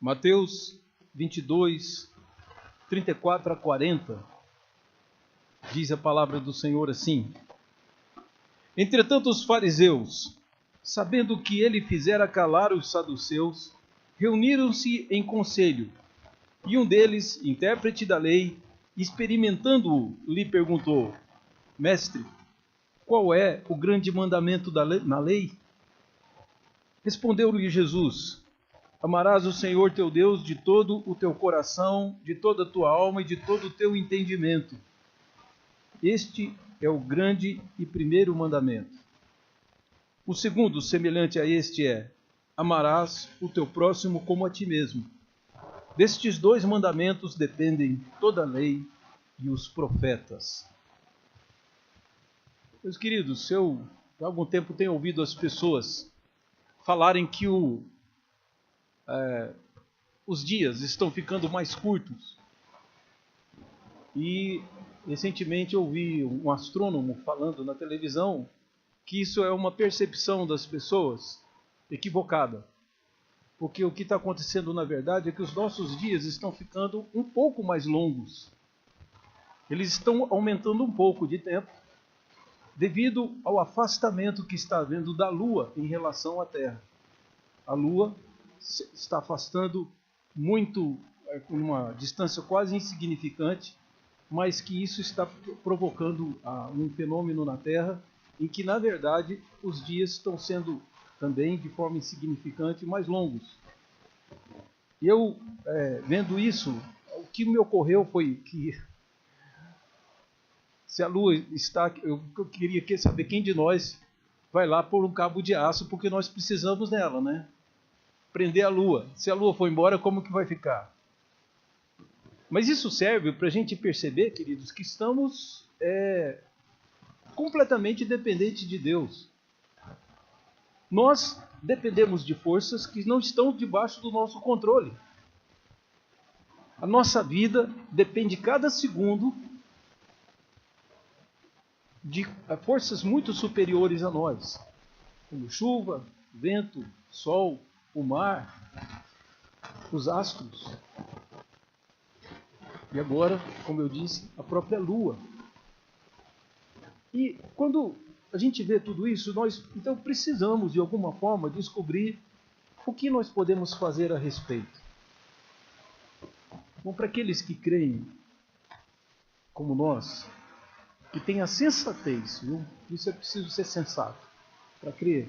Mateus 22, 34 a 40, diz a palavra do Senhor assim: Entretanto os fariseus, sabendo que ele fizera calar os saduceus, reuniram-se em conselho, e um deles, intérprete da lei, experimentando-o, lhe perguntou: Mestre, qual é o grande mandamento na lei? Respondeu-lhe Jesus: Amarás o Senhor teu Deus de todo o teu coração, de toda a tua alma e de todo o teu entendimento. Este é o grande e primeiro mandamento. O segundo, semelhante a este, é: amarás o teu próximo como a ti mesmo. Destes dois mandamentos dependem toda a lei e os profetas. Meus queridos, eu há algum tempo tenho ouvido as pessoas falarem que os dias estão ficando mais curtos. E recentemente eu ouvi um astrônomo falando na televisão que isso é uma percepção das pessoas equivocada. Porque o que está acontecendo na verdade é que os nossos dias estão ficando um pouco mais longos. Eles estão aumentando um pouco de tempo devido ao afastamento que está havendo da Lua em relação à Terra. A Lua está afastando muito, com uma distância quase insignificante, mas que isso está provocando um fenômeno na Terra em que, na verdade, os dias estão sendo também, de forma insignificante, mais longos. E eu, vendo isso, o que me ocorreu foi que, se a Lua está... Eu queria saber quem de nós vai lá pôr um cabo de aço, porque nós precisamos dela, né? Prender a Lua. Se a Lua for embora, como que vai ficar? Mas isso serve para a gente perceber, queridos, que estamos completamente dependentes de Deus. Nós dependemos de forças que não estão debaixo do nosso controle. A nossa vida depende cada segundo de forças muito superiores a nós, como chuva, vento, sol, o mar, os astros. E agora, como eu disse, a própria Lua. E quando a gente vê tudo isso, nós então precisamos, de alguma forma, descobrir o que nós podemos fazer a respeito. Bom, para aqueles que creem, como nós, que têm a sensatez, viu? Isso é preciso ser sensato, para crer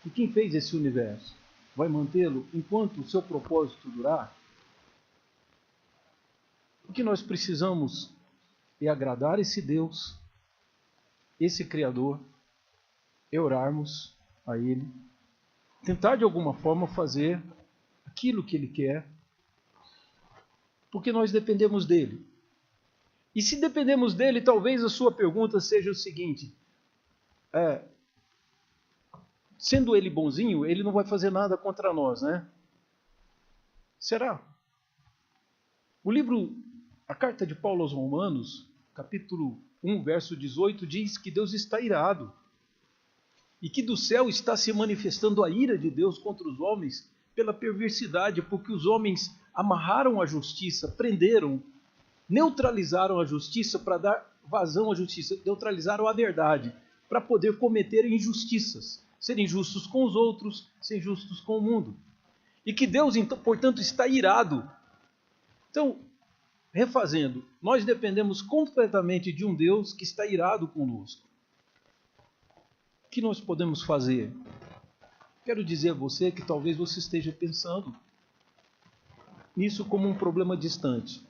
que quem fez esse universo vai mantê-lo enquanto o seu propósito durar. O que nós precisamos é agradar esse Deus, esse Criador, é orarmos a Ele, tentar de alguma forma fazer aquilo que Ele quer, porque nós dependemos dEle. E se dependemos dEle, talvez a sua pergunta seja o seguinte: sendo Ele bonzinho, Ele não vai fazer nada contra nós, né? Será? A carta de Paulo aos Romanos, capítulo 1, verso 18, diz que Deus está irado e que do céu está se manifestando a ira de Deus contra os homens pela perversidade, porque os homens amarraram a justiça, prenderam, neutralizaram a justiça para dar vazão à justiça, neutralizaram a verdade para poder cometer injustiças, serem justos com os outros, serem justos com o mundo. E que Deus, então, portanto, está irado. Então, refazendo, nós dependemos completamente de um Deus que está irado conosco. O que nós podemos fazer? Quero dizer a você que talvez você esteja pensando nisso como um problema distante.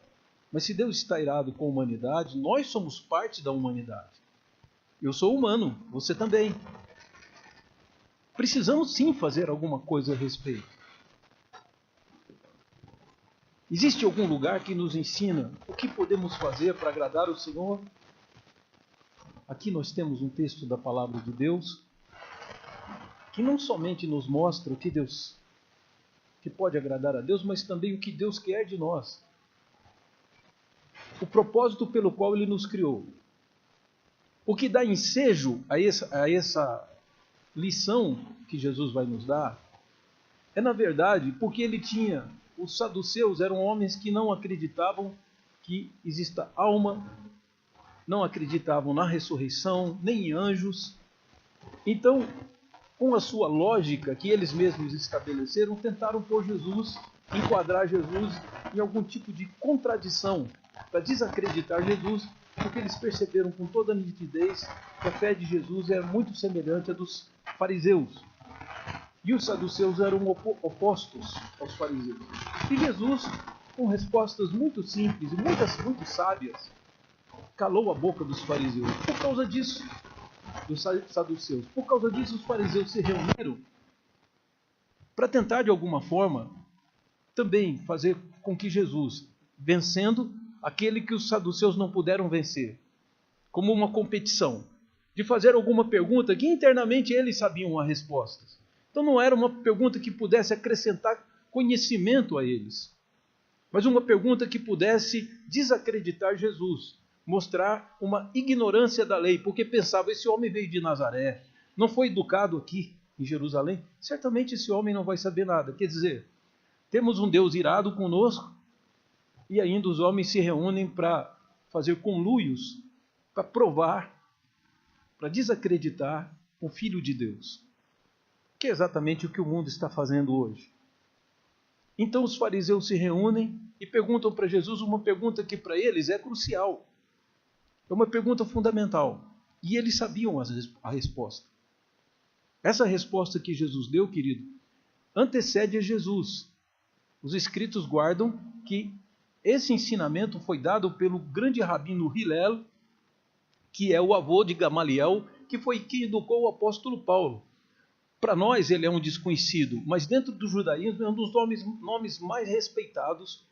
Mas se Deus está irado com a humanidade, nós somos parte da humanidade. Eu sou humano, você também. Precisamos sim fazer alguma coisa a respeito. Existe algum lugar que nos ensina o que podemos fazer para agradar o Senhor? Aqui nós temos um texto da palavra de Deus que não somente nos mostra o que pode agradar a Deus, mas também o que Deus quer de nós. O propósito pelo qual Ele nos criou. O que dá ensejo a essa lição que Jesus vai nos dar é, na verdade, porque Ele tinha os saduceus eram homens que não acreditavam que exista alma, não acreditavam na ressurreição, nem em anjos. Então, com a sua lógica que eles mesmos estabeleceram, tentaram pôr Jesus, enquadrar Jesus em algum tipo de contradição, para desacreditar Jesus, porque eles perceberam com toda a nitidez que a fé de Jesus era muito semelhante à dos fariseus. E os saduceus eram opostos aos fariseus. E Jesus, com respostas muito simples e muito sábias, calou a boca dos fariseus. Por causa disso, dos saduceus, por causa disso, os fariseus se reuniram para tentar, de alguma forma, também fazer com que Jesus, vencendo aquele que os saduceus não puderam vencer, como uma competição, de fazer alguma pergunta que internamente eles sabiam a resposta. Então não era uma pergunta que pudesse acrescentar conhecimento a eles, mas uma pergunta que pudesse desacreditar Jesus, mostrar uma ignorância da lei, porque pensava, esse homem veio de Nazaré, não foi educado aqui em Jerusalém, certamente esse homem não vai saber nada. Quer dizer, temos um Deus irado conosco e ainda os homens se reúnem para fazer conluios, para provar, para desacreditar o Filho de Deus, que é exatamente o que o mundo está fazendo hoje. Então os fariseus se reúnem e perguntam para Jesus uma pergunta que para eles é crucial. É uma pergunta fundamental. E eles sabiam a resposta. Essa resposta que Jesus deu, querido, antecede a Jesus. Os escritos guardam que esse ensinamento foi dado pelo grande rabino Hillel, que é o avô de Gamaliel, que foi quem educou o apóstolo Paulo. Para nós ele é um desconhecido, mas dentro do judaísmo é um dos nomes mais respeitados,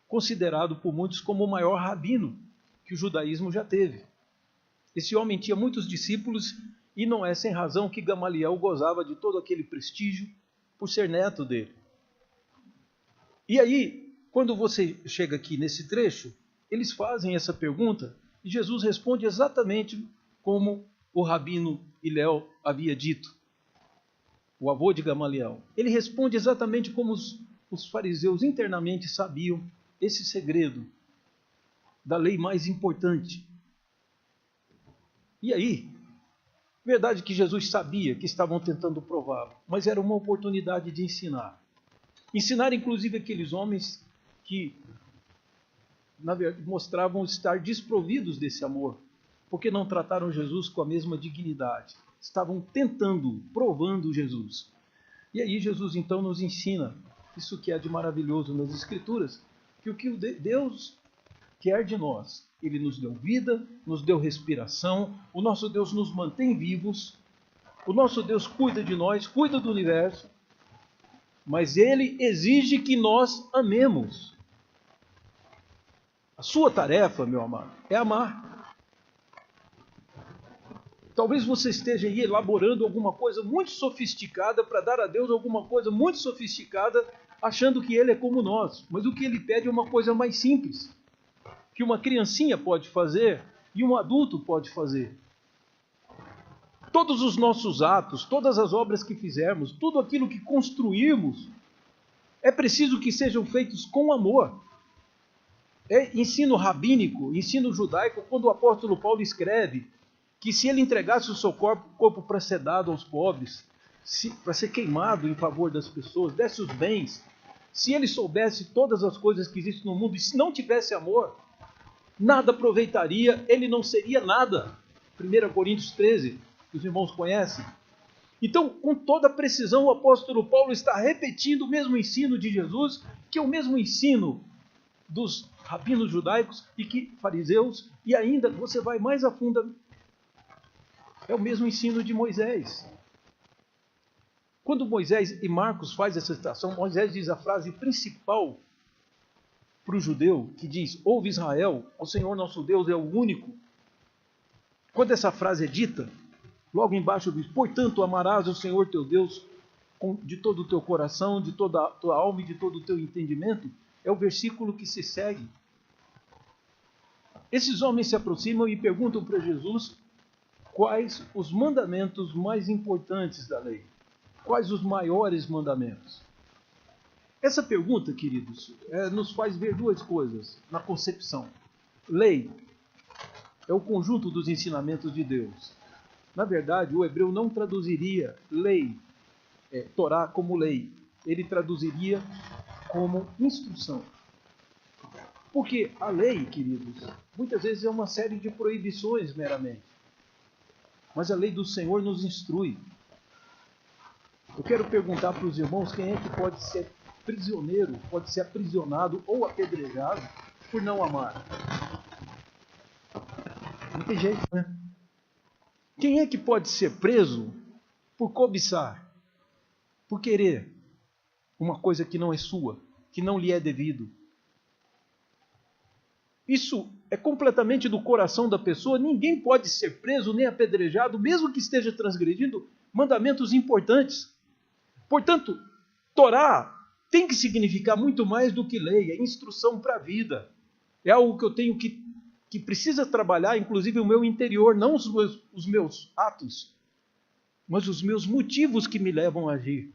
considerado por muitos como o maior rabino que o judaísmo já teve. Esse homem tinha muitos discípulos e não é sem razão que Gamaliel gozava de todo aquele prestígio por ser neto dele. E aí, quando você chega aqui nesse trecho, eles fazem essa pergunta e Jesus responde exatamente como o rabino Hillel havia dito, o avô de Gamaliel. Ele responde exatamente como os fariseus internamente sabiam esse segredo da lei mais importante. E aí, verdade que Jesus sabia que estavam tentando prová-lo, mas era uma oportunidade de ensinar. Ensinar inclusive aqueles homens que, na verdade, mostravam estar desprovidos desse amor, porque não trataram Jesus com a mesma dignidade. Estavam tentando, provando Jesus. E aí Jesus então nos ensina, isso que é de maravilhoso nas Escrituras, que o que Deus quer de nós, Ele nos deu vida, nos deu respiração, o nosso Deus nos mantém vivos, o nosso Deus cuida de nós, cuida do universo, mas Ele exige que nós amemos. A sua tarefa, meu amado, é amar. Talvez você esteja aí elaborando alguma coisa muito sofisticada para dar a Deus alguma coisa muito sofisticada, achando que Ele é como nós. Mas o que Ele pede é uma coisa mais simples, que uma criancinha pode fazer e um adulto pode fazer. Todos os nossos atos, todas as obras que fizermos, tudo aquilo que construirmos, é preciso que sejam feitos com amor. É ensino rabínico, ensino judaico, quando o apóstolo Paulo escreve que se ele entregasse o seu corpo para ser dado aos pobres, para ser queimado em favor das pessoas, desse os bens, se ele soubesse todas as coisas que existem no mundo e se não tivesse amor, nada aproveitaria, ele não seria nada. 1 Coríntios 13, que os irmãos conhecem. Então, com toda precisão, o apóstolo Paulo está repetindo o mesmo ensino de Jesus, que é o mesmo ensino dos rabinos judaicos e que fariseus, e ainda você vai mais a fundo, é o mesmo ensino de Moisés. Quando Moisés e Marcos faz essa citação, Moisés diz a frase principal para o judeu, que diz: ouve Israel, o Senhor nosso Deus é o único. Quando essa frase é dita, logo embaixo diz: portanto amarás o Senhor teu Deus de todo o teu coração, de toda a tua alma e de todo o teu entendimento. É o versículo que se segue. Esses homens se aproximam e perguntam para Jesus quais os mandamentos mais importantes da lei. Quais os maiores mandamentos? Essa pergunta, queridos, nos faz ver duas coisas na concepção. Lei é o conjunto dos ensinamentos de Deus. Na verdade, o hebreu não traduziria lei, Torá, como lei. Ele traduziria como instrução. Porque a lei, queridos, muitas vezes é uma série de proibições meramente. Mas a lei do Senhor nos instrui. Eu quero perguntar para os irmãos quem é que pode ser prisioneiro, pode ser aprisionado ou apedrejado por não amar. Não tem jeito, né? Quem é que pode ser preso por cobiçar, por querer uma coisa que não é sua, que não lhe é devido? Isso é completamente do coração da pessoa. Ninguém pode ser preso nem apedrejado, mesmo que esteja transgredindo mandamentos importantes. Portanto, Torá tem que significar muito mais do que lei, é instrução para a vida. É algo que eu tenho que precisa trabalhar, inclusive o meu interior, não os meus atos, mas os meus motivos que me levam a agir.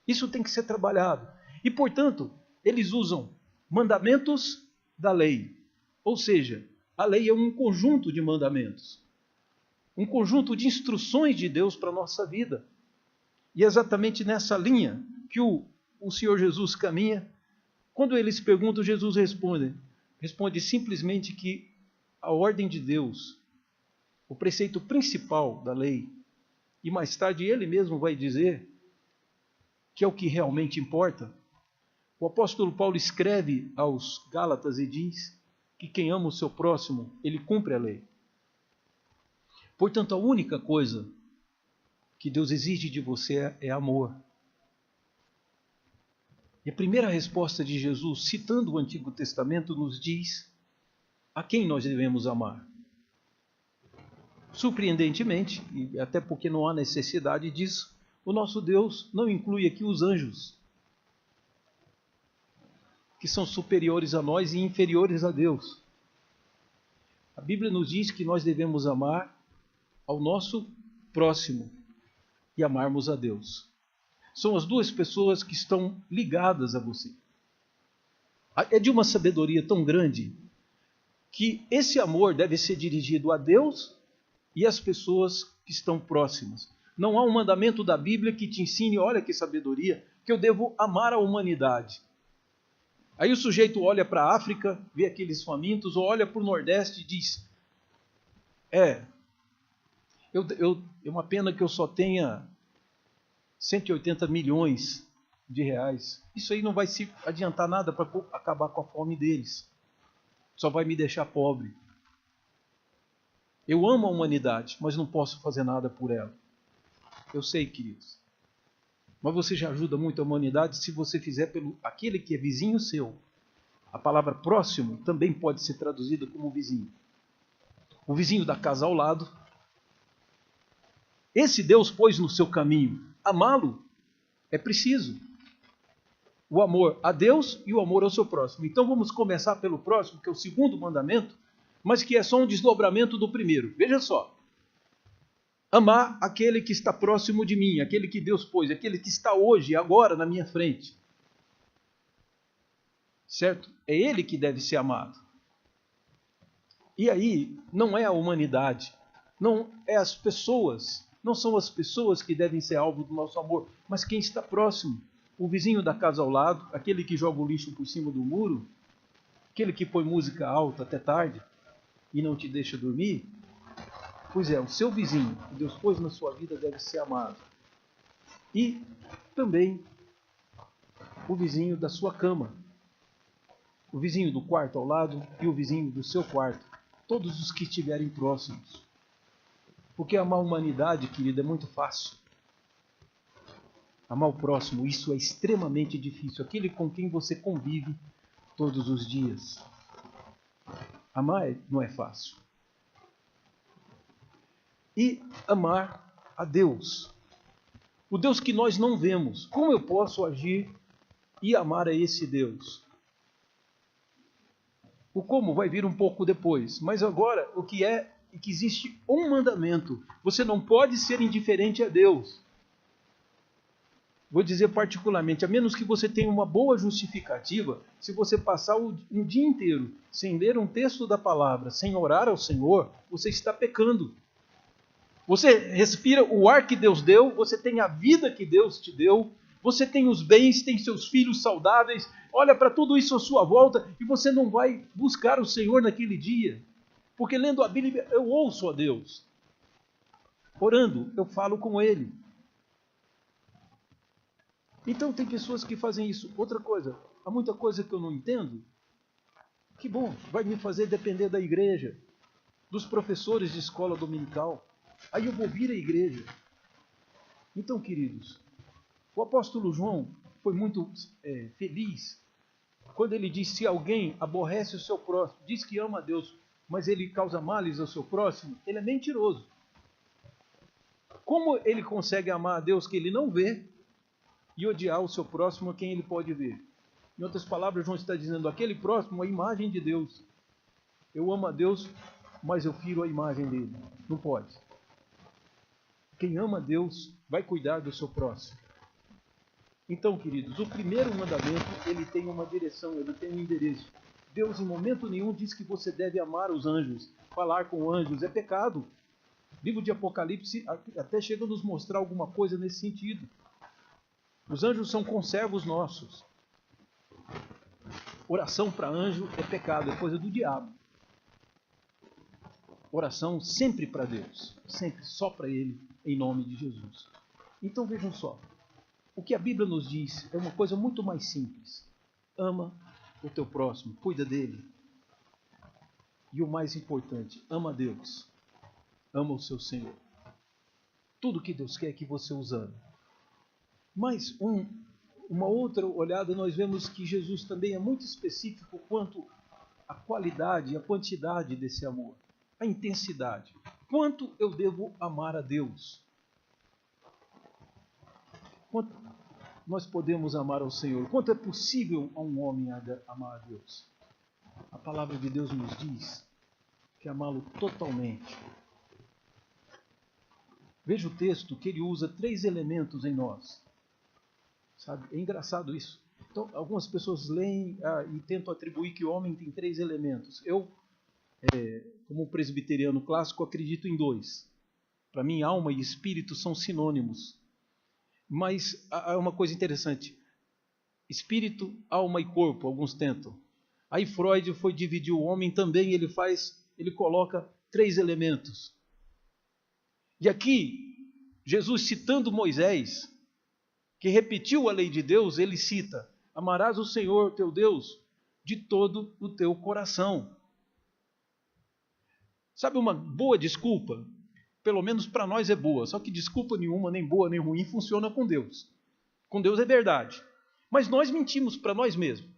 Isso tem que ser trabalhado. E, portanto, eles usam mandamentos da lei. Ou seja, a lei é um conjunto de mandamentos, um conjunto de instruções de Deus para a nossa vida. E é exatamente nessa linha que o Senhor Jesus caminha. Quando eles perguntam, Jesus responde simplesmente que a ordem de Deus, o preceito principal da lei, e mais tarde ele mesmo vai dizer que é o que realmente importa. O apóstolo Paulo escreve aos Gálatas e diz que quem ama o seu próximo, ele cumpre a lei. Portanto, a única coisa que Deus exige de você é amor. E a primeira resposta de Jesus, citando o Antigo Testamento, nos diz a quem nós devemos amar. Surpreendentemente, e até porque não há necessidade disso, o nosso Deus não inclui aqui os anjos, que são superiores a nós e inferiores a Deus. A Bíblia nos diz que nós devemos amar ao nosso próximo e amarmos a Deus. São as duas pessoas que estão ligadas a você. É de uma sabedoria tão grande que esse amor deve ser dirigido a Deus e às pessoas que estão próximas. Não há um mandamento da Bíblia que te ensine, olha que sabedoria, que eu devo amar a humanidade. Aí o sujeito olha para a África, vê aqueles famintos, ou olha para o Nordeste e diz, é uma pena que eu só tenha 180 milhões de reais. Isso aí não vai se adiantar nada para acabar com a fome deles. Só vai me deixar pobre. Eu amo a humanidade, mas não posso fazer nada por ela. Eu sei, queridos. Mas você já ajuda muito a humanidade se você fizer pelo aquele que é vizinho seu. A palavra próximo também pode ser traduzida como vizinho. O vizinho da casa ao lado. Esse Deus pôs no seu caminho. Amá-lo é preciso. O amor a Deus e o amor ao seu próximo. Então vamos começar pelo próximo, que é o segundo mandamento, mas que é só um desdobramento do primeiro. Veja só. Amar aquele que está próximo de mim, aquele que Deus pôs, aquele que está hoje, agora, na minha frente. Certo? É ele que deve ser amado. E aí, não é a humanidade, não é as pessoas, não são as pessoas que devem ser alvo do nosso amor, mas quem está próximo. O vizinho da casa ao lado, aquele que joga o lixo por cima do muro, aquele que põe música alta até tarde e não te deixa dormir. Pois é, o seu vizinho que Deus pôs na sua vida deve ser amado. E também o vizinho da sua cama, o vizinho do quarto ao lado e o vizinho do seu quarto, todos os que estiverem próximos. Porque amar a humanidade, querido, é muito fácil. Amar o próximo, isso é extremamente difícil. Aquele com quem você convive todos os dias. Amar não é fácil. E amar a Deus. O Deus que nós não vemos. Como eu posso agir e amar a esse Deus? O como vai vir um pouco depois. Mas agora, o que é que existe um mandamento. Você não pode ser indiferente a Deus. vou dizer particularmente, a menos que você tenha uma boa justificativa, se você passar um dia inteiro sem ler um texto da palavra, sem orar ao Senhor, você está pecando. Você respira o ar que Deus deu, você tem a vida que Deus te deu, você tem os bens, tem seus filhos saudáveis, olha para tudo isso à sua volta e você não vai buscar o Senhor naquele dia. Porque lendo a Bíblia eu ouço a Deus. Orando, eu falo com Ele. Então tem pessoas que fazem isso. Outra coisa, há muita coisa que eu não entendo. Que bom, vai me fazer depender da igreja, dos professores de escola dominical. Aí eu vou vir à igreja. Então, queridos, o apóstolo João foi muito feliz quando ele diz: se alguém aborrece o seu próximo, diz que ama a Deus, mas ele causa males ao seu próximo, ele é mentiroso. Como ele consegue amar a Deus que ele não vê e odiar o seu próximo a quem ele pode ver? Em outras palavras, João está dizendo: aquele próximo é a imagem de Deus. Eu amo a Deus, mas eu firo a imagem dele. Não pode. Quem ama a Deus vai cuidar do seu próximo. Então, queridos, o primeiro mandamento, ele tem uma direção, ele tem um endereço. Deus, em momento nenhum, diz que você deve amar os anjos. Falar com anjos é pecado. O livro de Apocalipse até chega a nos mostrar alguma coisa nesse sentido. Os anjos são conservos nossos. Oração para anjo é pecado, é coisa do diabo. Oração sempre para Deus, sempre só para Ele, em nome de Jesus. Então vejam só, o que a Bíblia nos diz é uma coisa muito mais simples. Ama o teu próximo, cuida dele. E o mais importante, ama a Deus, ama o seu Senhor. Tudo que Deus quer é que você os ame. Mas uma outra olhada, nós vemos que Jesus também é muito específico quanto à qualidade e à quantidade desse amor, a intensidade. Quanto eu devo amar a Deus? Quanto nós podemos amar ao Senhor? Quanto é possível a um homem amar a Deus? A palavra de Deus nos diz que amá-lo totalmente. Veja o texto que ele usa 3 elementos em nós. Sabe? É engraçado isso. Então, algumas pessoas leem e tentam atribuir que o homem tem 3 elementos. Eu, como presbiteriano clássico, acredito em 2. Para mim, alma e espírito são sinônimos. Mas há uma coisa interessante. Espírito, alma e corpo, alguns tentam. Aí Freud foi dividir o homem também, ele coloca 3 elementos. E aqui, Jesus citando Moisés, que repetiu a lei de Deus, ele cita: amarás o Senhor teu Deus de todo o teu coração. Sabe uma boa desculpa? Pelo menos para nós é boa, só que desculpa nenhuma, nem boa nem ruim, funciona com Deus. Com Deus é verdade. Mas nós mentimos para nós mesmos.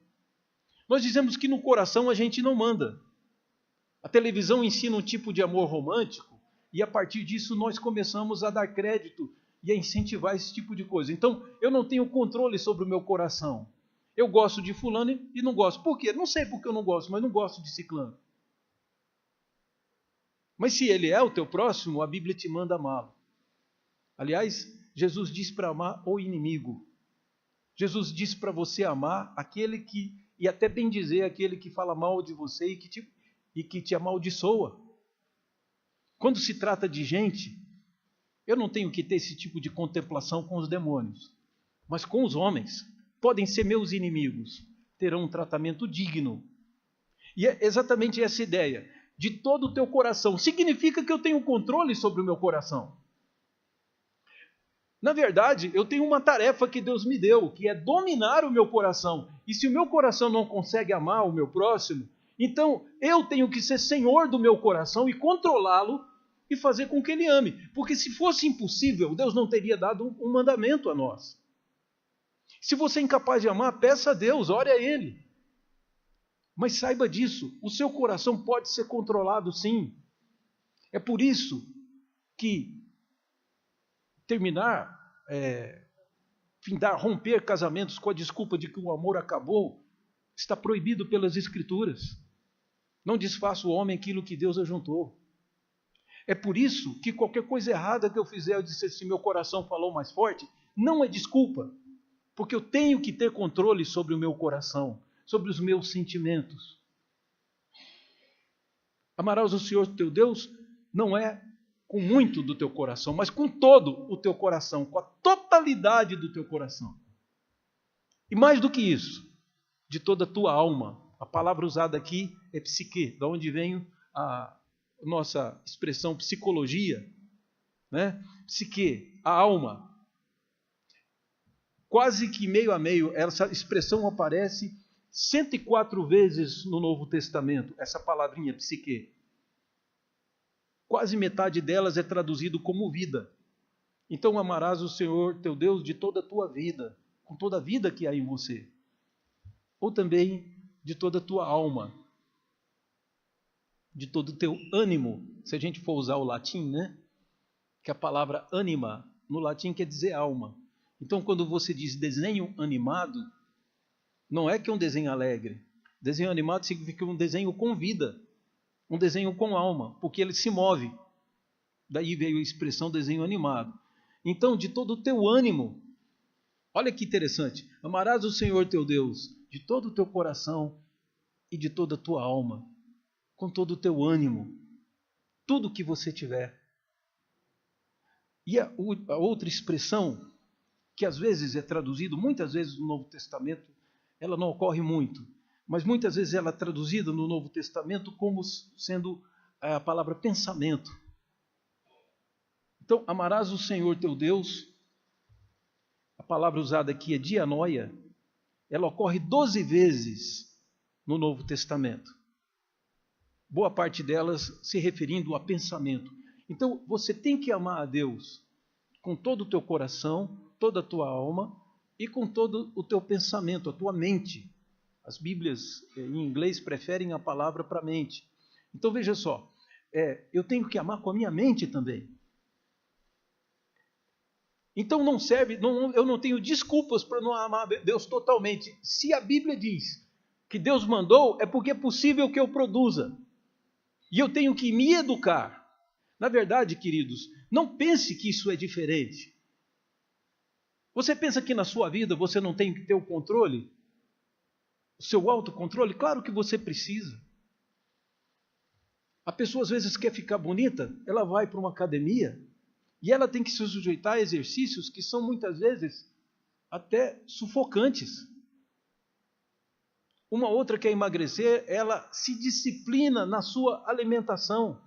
Nós dizemos que no coração a gente não manda. A televisão ensina um tipo de amor romântico e a partir disso nós começamos a dar crédito e a incentivar esse tipo de coisa. Então, eu não tenho controle sobre o meu coração. Eu gosto de fulano e não gosto. Por quê? Não sei porque eu não gosto, mas não gosto de ciclano. Mas se ele é o teu próximo, a Bíblia te manda amá-lo. Aliás, Jesus diz para amar o inimigo. Jesus diz para você amar aquele que, e até bem dizer, aquele que fala mal de você e que te amaldiçoa. Quando se trata de gente, eu não tenho que ter esse tipo de contemplação com os demônios, mas com os homens. Podem ser meus inimigos, terão um tratamento digno. E é exatamente essa ideia, de todo o teu coração. Significa que eu tenho controle sobre o meu coração. Na verdade, eu tenho uma tarefa que Deus me deu, que é dominar o meu coração. E se o meu coração não consegue amar o meu próximo, então eu tenho que ser senhor do meu coração e controlá-lo e fazer com que ele ame. Porque se fosse impossível, Deus não teria dado um mandamento a nós. Se você é incapaz de amar, peça a Deus, ore a Ele. Mas saiba disso, o seu coração pode ser controlado sim. É por isso que romper casamentos com a desculpa de que o amor acabou, está proibido pelas Escrituras. Não desfaça o homem aquilo que Deus ajuntou. É por isso que qualquer coisa errada que eu fizer, eu disse assim, meu coração falou mais forte, não é desculpa. Porque eu tenho que ter controle sobre o meu coração, sobre os meus sentimentos. Amarás o Senhor teu Deus não é com muito do teu coração, mas com todo o teu coração, com a totalidade do teu coração. E mais do que isso, de toda a tua alma. A palavra usada aqui é psique, da onde vem a nossa expressão psicologia, né? Psique, a alma. Quase que meio a meio, essa expressão aparece 104 vezes no Novo Testamento, essa palavrinha psique. Quase metade delas é traduzido como vida. Então amarás o Senhor teu Deus de toda a tua vida, com toda a vida que há em você. Ou também de toda a tua alma, de todo o teu ânimo, se a gente for usar o latim, né? Que a palavra anima, no latim quer dizer alma. Então quando você diz desenho animado, não é que é um desenho alegre. Desenho animado significa um desenho com vida, um desenho com alma, porque ele se move. Daí veio a expressão desenho animado. Então, de todo o teu ânimo, olha que interessante, amarás o Senhor teu Deus de todo o teu coração e de toda a tua alma, com todo o teu ânimo, tudo que você tiver. E a outra expressão, que às vezes é traduzido, muitas vezes no Novo Testamento, ela não ocorre muito, mas muitas vezes ela é traduzida no Novo Testamento como sendo a palavra pensamento. Então, amarás o Senhor teu Deus, a palavra usada aqui é dianoia, ela ocorre 12 vezes no Novo Testamento. Boa parte delas se referindo a pensamento. Então, você tem que amar a Deus com todo o teu coração, toda a tua alma e com todo o teu pensamento, a tua mente. As Bíblias em inglês preferem a palavra para mente. Então, veja só, eu tenho que amar com a minha mente também. Então não serve, eu não tenho desculpas para não amar Deus totalmente. Se a Bíblia diz que Deus mandou, é porque é possível que eu produza. E eu tenho que me educar. Na verdade, queridos, não pense que isso é diferente. Você pensa que na sua vida você não tem que ter o controle? O seu autocontrole? Claro que você precisa. A pessoa às vezes quer ficar bonita, ela vai para uma academia e ela tem que se sujeitar a exercícios que são muitas vezes até sufocantes. Uma outra quer emagrecer, ela se disciplina na sua alimentação.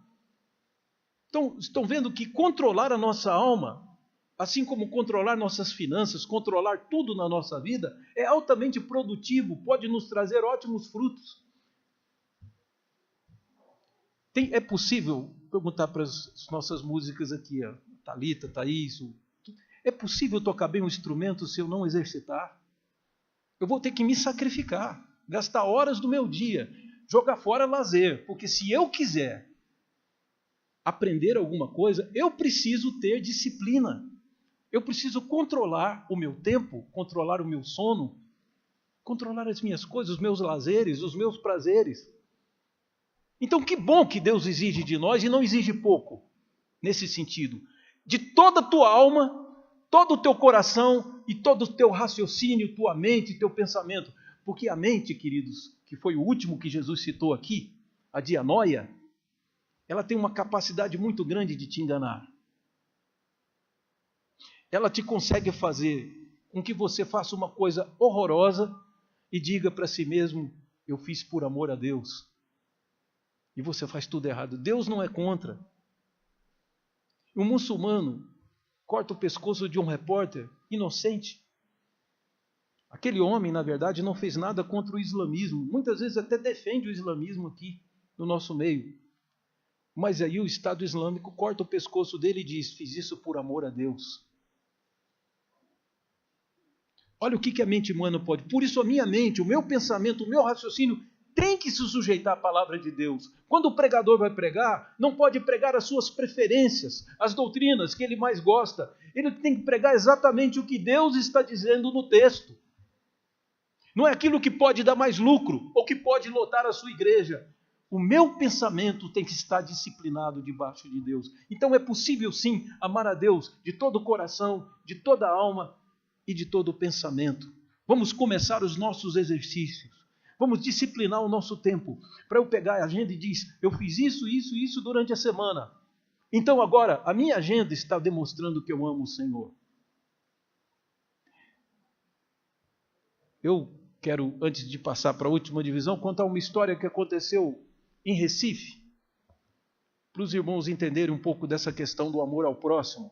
Então, estão vendo que controlar a nossa alma, assim como controlar nossas finanças, controlar tudo na nossa vida, é altamente produtivo, pode nos trazer ótimos frutos. É possível, perguntar para as nossas músicas aqui, ó, Thalita, Thaís, é possível tocar bem um instrumento se eu não exercitar? Eu vou ter que me sacrificar, gastar horas do meu dia, jogar fora lazer, porque se eu quiser aprender alguma coisa, eu preciso ter disciplina. Eu preciso controlar o meu tempo, controlar o meu sono, controlar as minhas coisas, os meus lazeres, os meus prazeres. Então, que bom que Deus exige de nós e não exige pouco, nesse sentido. De toda a tua alma, todo o teu coração e todo o teu raciocínio, tua mente, teu pensamento. Porque a mente, queridos, que foi o último que Jesus citou aqui, a dianoia, ela tem uma capacidade muito grande de te enganar. Ela te consegue fazer com que você faça uma coisa horrorosa e diga para si mesmo, eu fiz por amor a Deus. E você faz tudo errado. Deus não é contra. Um muçulmano corta o pescoço de um repórter inocente. Aquele homem, na verdade, não fez nada contra o islamismo. Muitas vezes até defende o islamismo aqui no nosso meio. Mas aí o Estado Islâmico corta o pescoço dele e diz, fiz isso por amor a Deus. Olha o que a mente humana pode. Por isso a minha mente, o meu pensamento, o meu raciocínio tem que se sujeitar à palavra de Deus. Quando o pregador vai pregar, não pode pregar as suas preferências, as doutrinas que ele mais gosta. Ele tem que pregar exatamente o que Deus está dizendo no texto. Não é aquilo que pode dar mais lucro ou que pode lotar a sua igreja. O meu pensamento tem que estar disciplinado debaixo de Deus. Então é possível sim amar a Deus de todo o coração, de toda a alma e de todo o pensamento. Vamos começar os nossos exercícios. Vamos disciplinar o nosso tempo. Para eu pegar a agenda e dizer, eu fiz isso, isso e isso durante a semana. Então agora, a minha agenda está demonstrando que eu amo o Senhor. Eu quero, antes de passar para a última divisão, contar uma história que aconteceu em Recife, para os irmãos entenderem um pouco dessa questão do amor ao próximo.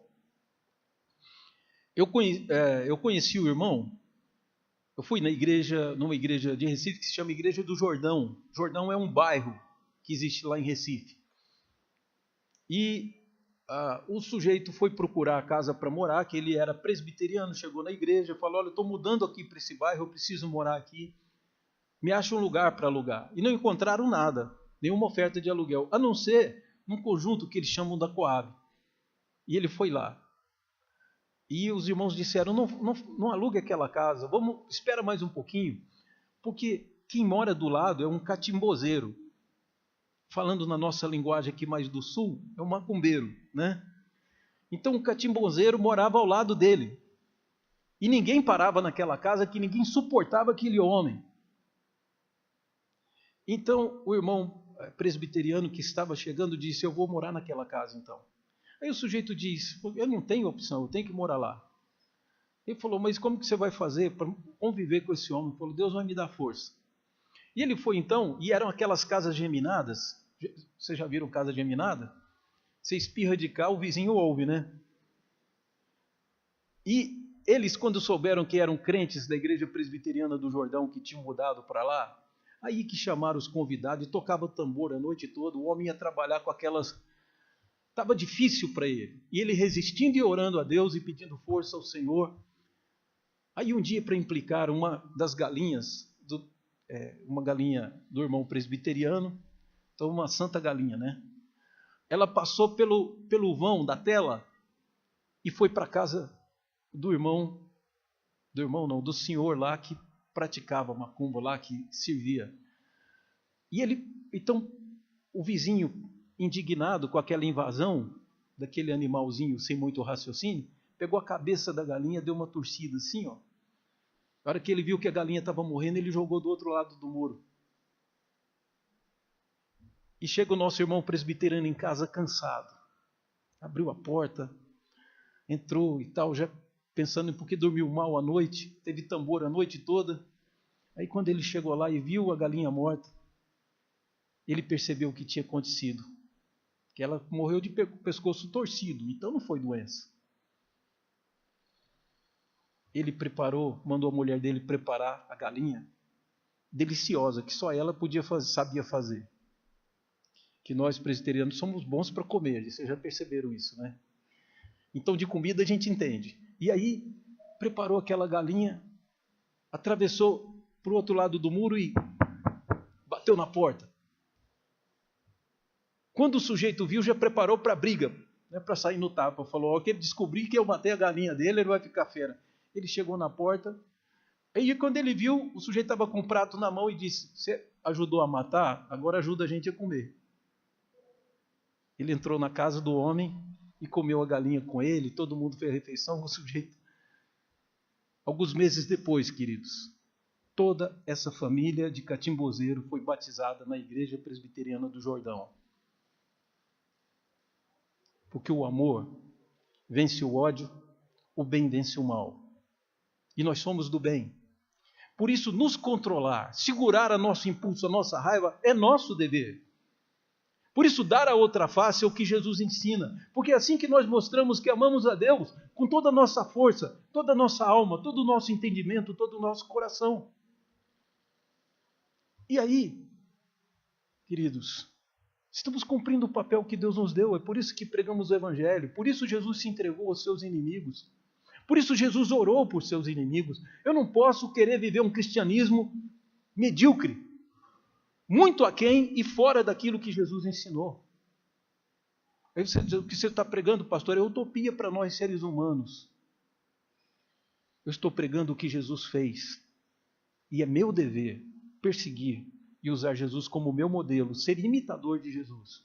Eu conheci o irmão, eu fui numa igreja de Recife que se chama Igreja do Jordão. Jordão é um bairro que existe lá em Recife. E o sujeito foi procurar a casa para morar, que ele era presbiteriano, chegou na igreja, falou, olha, eu estou mudando aqui para esse bairro, eu preciso morar aqui, me acha um lugar para alugar. E não encontraram nada, nenhuma oferta de aluguel, a não ser num conjunto que eles chamam da Coab. E ele foi lá. E os irmãos disseram, não alugue aquela casa, espera mais um pouquinho, porque quem mora do lado é um catimbozeiro. Falando na nossa linguagem aqui mais do sul, é um macumbeiro, né? Então o catimbozeiro morava ao lado dele. E ninguém parava naquela casa, que ninguém suportava aquele homem. Então o irmão presbiteriano que estava chegando disse, eu vou morar naquela casa então. Aí o sujeito disse, eu não tenho opção, eu tenho que morar lá. Ele falou, mas como que você vai fazer para conviver com esse homem? Ele falou, Deus vai me dar força. E ele foi então, e eram aquelas casas geminadas. Vocês já viram casa geminada? Você espirra de cá, o vizinho ouve, né? E eles, quando souberam que eram crentes da igreja presbiteriana do Jordão, que tinham mudado para lá, aí que chamaram os convidados e tocava tambor a noite toda, o homem ia trabalhar com aquelas... Estava difícil para ele. E ele resistindo e orando a Deus e pedindo força ao Senhor. Aí um dia, para implicar, uma das galinhas, uma galinha do irmão presbiteriano, então uma santa galinha, né? Ela passou pelo vão da tela e foi para a casa do senhor lá que praticava macumba lá, que servia. E então, o vizinho, indignado com aquela invasão daquele animalzinho sem muito raciocínio, pegou a cabeça da galinha, deu uma torcida assim, ó. Na hora que ele viu que a galinha estava morrendo, ele jogou do outro lado do muro. E chega o nosso irmão presbiteriano em casa cansado. Abriu a porta, entrou e tal, já pensando em por que dormiu mal à noite, teve tambor a noite toda. Aí quando ele chegou lá e viu a galinha morta, ele percebeu o que tinha acontecido. Que ela morreu de pescoço torcido, então não foi doença. Ele mandou a mulher dele preparar a galinha deliciosa, que só ela sabia fazer. Que nós presbiterianos somos bons para comer, vocês já perceberam isso, né? Então de comida a gente entende. E aí preparou aquela galinha, atravessou para o outro lado do muro e bateu na porta. Quando o sujeito viu, já preparou para a briga, né, para sair no tapa. Falou, que ele descobrir que eu matei a galinha dele, ele vai ficar fera. Ele chegou na porta, e quando ele viu, o sujeito estava com um prato na mão e disse, você ajudou a matar, agora ajuda a gente a comer. Ele entrou na casa do homem e comeu a galinha com ele, todo mundo fez a refeição, o sujeito. Alguns meses depois, queridos, toda essa família de catimbozeiro foi batizada na Igreja Presbiteriana do Jordão. Porque o amor vence o ódio, o bem vence o mal. E nós somos do bem. Por isso, nos controlar, segurar a nosso impulso, a nossa raiva, é nosso dever. Por isso, dar a outra face é o que Jesus ensina. Porque é assim que nós mostramos que amamos a Deus com toda a nossa força, toda a nossa alma, todo o nosso entendimento, todo o nosso coração. E aí, queridos, estamos cumprindo o papel que Deus nos deu. É por isso que pregamos o Evangelho. Por isso Jesus se entregou aos seus inimigos. Por isso Jesus orou por seus inimigos. Eu não posso querer viver um cristianismo medíocre, muito aquém e fora daquilo que Jesus ensinou. O que você está pregando, pastor, é utopia para nós seres humanos. Eu estou pregando o que Jesus fez. E é meu dever perseguir e usar Jesus como meu modelo, ser imitador de Jesus.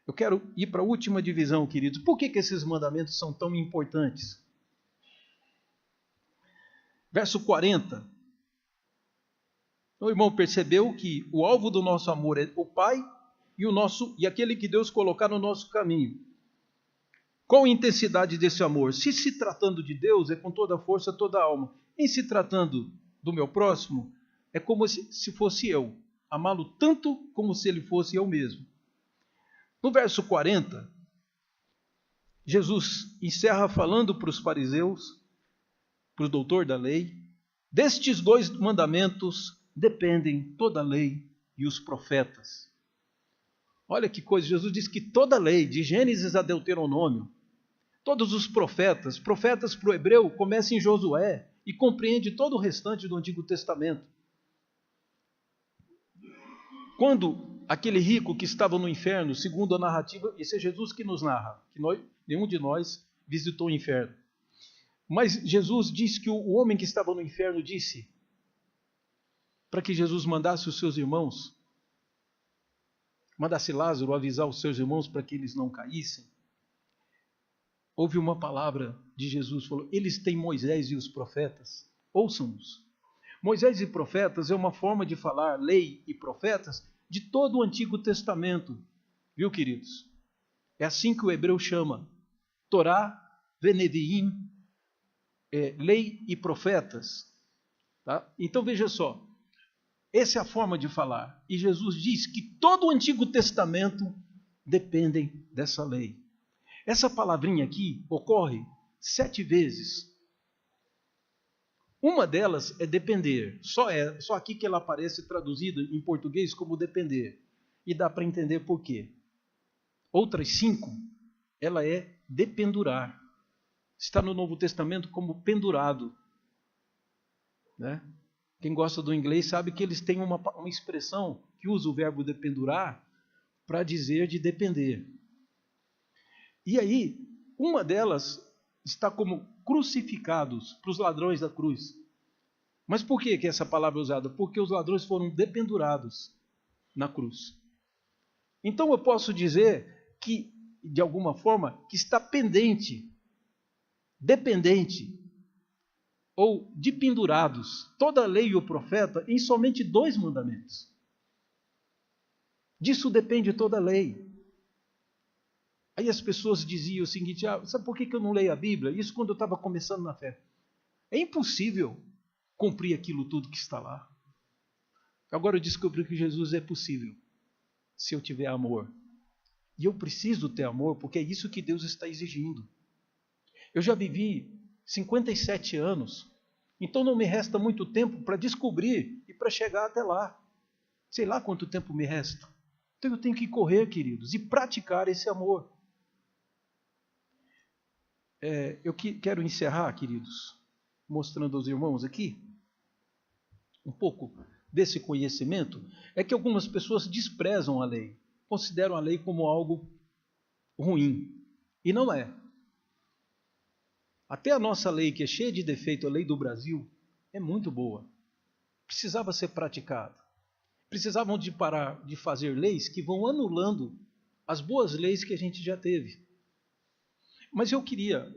Eu quero ir para a última divisão, queridos. Por que esses mandamentos são tão importantes? Verso 40. O irmão percebeu que o alvo do nosso amor é o Pai e aquele que Deus colocar no nosso caminho. Qual a intensidade desse amor? Se tratando de Deus, é com toda a força, toda a alma. Em se tratando do meu próximo, é como se fosse eu. Amá-lo tanto como se ele fosse eu mesmo. No verso 40, Jesus encerra falando para os fariseus, para o doutor da lei, destes 2 mandamentos dependem toda a lei e os profetas. Olha que coisa, Jesus diz que toda a lei, de Gênesis a Deuteronômio, todos os profetas para o hebreu, começa em Josué e compreende todo o restante do Antigo Testamento. Quando aquele rico que estava no inferno, segundo a narrativa, esse é Jesus que nos narra, que nenhum de nós visitou o inferno. Mas Jesus diz que o homem que estava no inferno disse para que Jesus mandasse os seus irmãos, mandasse Lázaro avisar os seus irmãos para que eles não caíssem. Houve uma palavra de Jesus, falou, eles têm Moisés e os profetas, ouçam-nos. Moisés e profetas é uma forma de falar lei e profetas de todo o Antigo Testamento, viu, queridos? É assim que o hebreu chama, Torá, Veneviim, lei e profetas. Tá? Então veja só, essa é a forma de falar. E Jesus diz que todo o Antigo Testamento dependem dessa lei. Essa palavrinha aqui ocorre 7 vezes. Uma delas é depender. Só aqui que ela aparece traduzida em português como depender. E dá para entender por quê. Outras 5, ela é dependurar. Está no Novo Testamento como pendurado. Né? Quem gosta do inglês sabe que eles têm uma expressão que usa o verbo dependurar para dizer de depender. E aí, uma delas está como crucificados para os ladrões da cruz. Mas por que essa palavra é usada? Porque os ladrões foram dependurados na cruz. Então eu posso dizer que, de alguma forma, que está pendente, dependente, ou de pendurados, toda a lei e o profeta em somente 2 mandamentos. Disso depende toda a lei. Aí as pessoas diziam o seguinte, sabe por que eu não leio a Bíblia? Isso quando eu estava começando na fé. É impossível cumprir aquilo tudo que está lá. Agora eu descobri que Jesus é possível, se eu tiver amor. E eu preciso ter amor, porque é isso que Deus está exigindo. Eu já vivi 57 anos, então não me resta muito tempo para descobrir e para chegar até lá. Sei lá quanto tempo me resta. Então eu tenho que correr, queridos, e praticar esse amor. Eu quero encerrar, queridos, mostrando aos irmãos aqui um pouco desse conhecimento, é que algumas pessoas desprezam a lei, consideram a lei como algo ruim, e não é. Até a nossa lei, que é cheia de defeito, a lei do Brasil, é muito boa. Precisava ser praticada. Precisavam de parar de fazer leis que vão anulando as boas leis que a gente já teve. Mas eu queria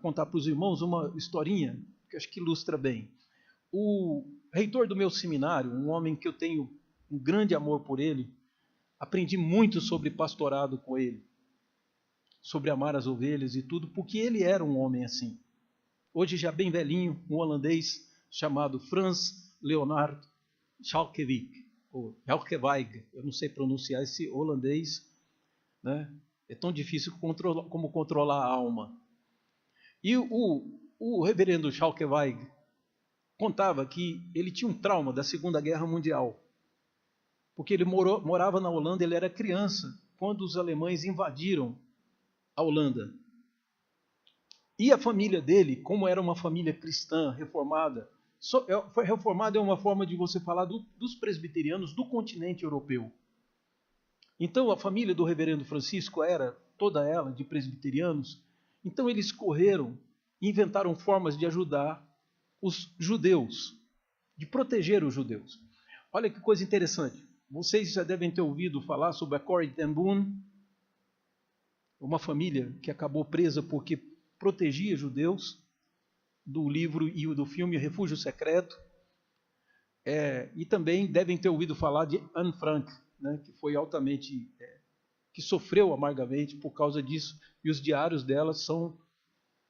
contar para os irmãos uma historinha que acho que ilustra bem. O reitor do meu seminário, um homem que eu tenho um grande amor por ele, aprendi muito sobre pastorado com ele, sobre amar as ovelhas e tudo, porque ele era um homem assim. Hoje já bem velhinho, um holandês chamado Frans Leonard Schalkwijk, ou Schalkwijk, eu não sei pronunciar esse holandês, né? É tão difícil como controlar a alma. E o reverendo Schalkwijk contava que ele tinha um trauma da Segunda Guerra Mundial, porque ele morava na Holanda, ele era criança, quando os alemães invadiram a Holanda. E a família dele, como era uma família cristã, reformada, reformada é uma forma de você falar dos presbiterianos do continente europeu. Então a família do reverendo Francisco era toda ela de presbiterianos. Então eles correram e inventaram formas de ajudar os judeus, de proteger os judeus. Olha que coisa interessante. Vocês já devem ter ouvido falar sobre a Corrie ten Boom, uma família que acabou presa porque protegia judeus. do livro e do filme Refúgio Secreto. E também devem ter ouvido falar de Anne Frank, né, que foi altamente, que sofreu amargamente por causa disso, e os diários dela são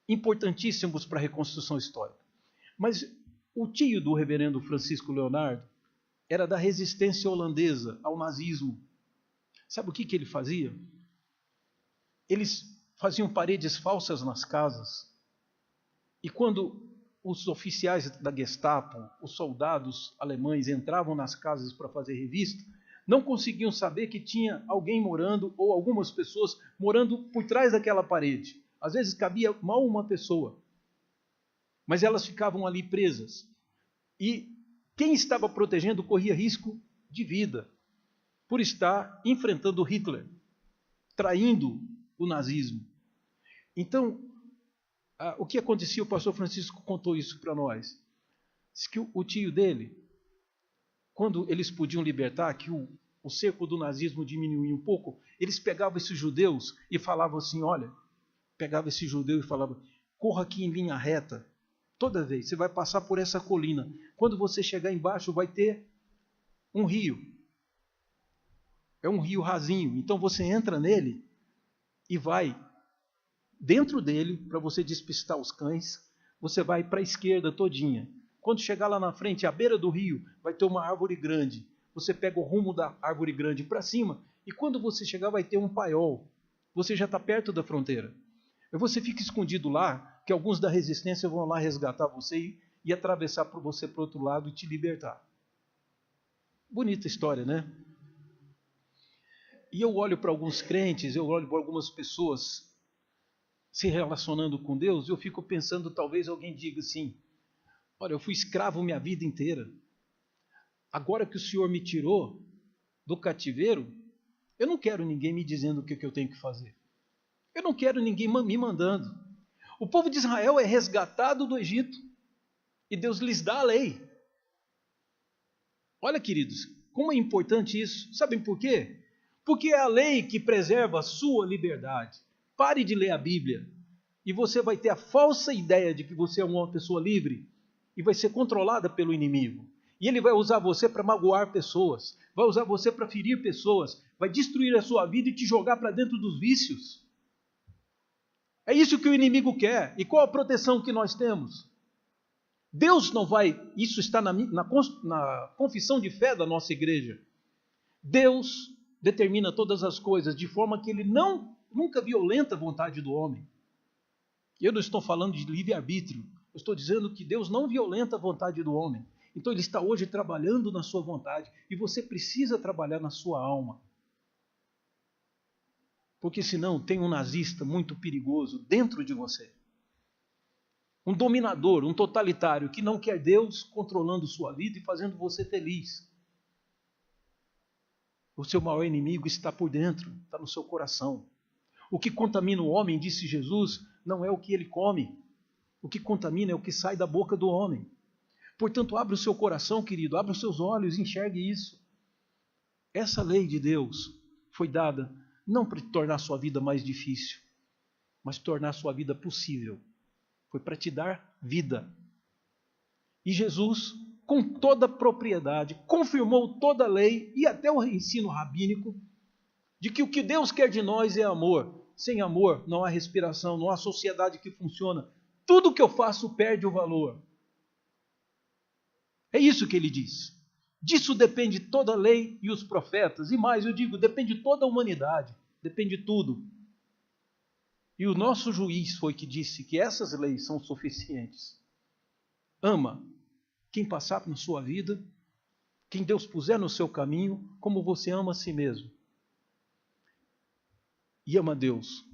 importantíssimos para a reconstrução histórica. Mas o tio do reverendo Francisco Leonardo era da resistência holandesa ao nazismo. Sabe o que ele fazia? Eles faziam paredes falsas nas casas, e quando os oficiais da Gestapo, os soldados alemães entravam nas casas para fazer revista, não conseguiam saber que tinha alguém morando, ou algumas pessoas morando por trás daquela parede. Às vezes cabia mal uma pessoa, mas elas ficavam ali presas. E quem estava protegendo corria risco de vida por estar enfrentando Hitler, traindo o nazismo. Então, o que acontecia? O pastor Francisco contou isso para nós. Diz que o tio dele, quando eles podiam libertar, que o cerco do nazismo diminuía um pouco, eles pegavam esses judeus e falavam assim, olha, pegava esse judeu e falava, corra aqui em linha reta, toda vez, você vai passar por essa colina. Quando você chegar embaixo, vai ter um rio. É um rio rasinho, então você entra nele e vai dentro dele, para você despistar os cães, você vai para a esquerda todinha. Quando chegar lá na frente, à beira do rio, vai ter uma árvore grande. Você pega o rumo da árvore grande para cima, e quando você chegar, vai ter um paiol. Você já está perto da fronteira. E você fica escondido lá, que alguns da resistência vão lá resgatar você e atravessar por você para o outro lado e te libertar. Bonita história, né? E eu olho para alguns crentes, eu olho para algumas pessoas se relacionando com Deus, eu fico pensando, talvez alguém diga assim, olha, eu fui escravo minha vida inteira. Agora que o Senhor me tirou do cativeiro, eu não quero ninguém me dizendo o que eu tenho que fazer. Eu não quero ninguém me mandando. O povo de Israel é resgatado do Egito e Deus lhes dá a lei. Olha, queridos, como é importante isso. Sabem por quê? Porque é a lei que preserva a sua liberdade. Pare de ler a Bíblia e você vai ter a falsa ideia de que você é uma pessoa livre e vai ser controlada pelo inimigo. E ele vai usar você para magoar pessoas, vai usar você para ferir pessoas, vai destruir a sua vida e te jogar para dentro dos vícios. É isso que o inimigo quer. E qual a proteção que nós temos? Deus não vai... Isso está na confissão de fé da nossa igreja. Deus determina todas as coisas de forma que ele nunca violenta a vontade do homem. Eu não estou falando de livre-arbítrio. Eu estou dizendo que Deus não violenta a vontade do homem. Então ele está hoje trabalhando na sua vontade. E você precisa trabalhar na sua alma. Porque senão tem um nazista muito perigoso dentro de você. Um dominador, um totalitário que não quer Deus controlando sua vida e fazendo você feliz. O seu maior inimigo está por dentro, está no seu coração. O que contamina o homem, disse Jesus, não é o que ele come. O que contamina é o que sai da boca do homem. Portanto, abra o seu coração, querido, abra os seus olhos, enxergue isso. Essa lei de Deus foi dada não para tornar sua vida mais difícil, mas tornar sua vida possível. Foi para te dar vida. E Jesus, com toda a propriedade, confirmou toda a lei e até o ensino rabínico de que o que Deus quer de nós é amor. Sem amor não há respiração, não há sociedade que funciona. Tudo que eu faço perde o valor. É isso que ele diz. Disso depende toda a lei e os profetas. E mais, eu digo, depende toda a humanidade. Depende tudo. E o nosso juiz foi que disse que essas leis são suficientes. Ama quem passar na sua vida, quem Deus puser no seu caminho, como você ama a si mesmo. E ama Deus,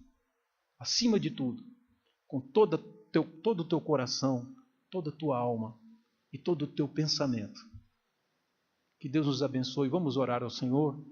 acima de tudo, com todo o teu coração, toda a tua alma e todo o teu pensamento. Que Deus nos abençoe. Vamos orar ao Senhor.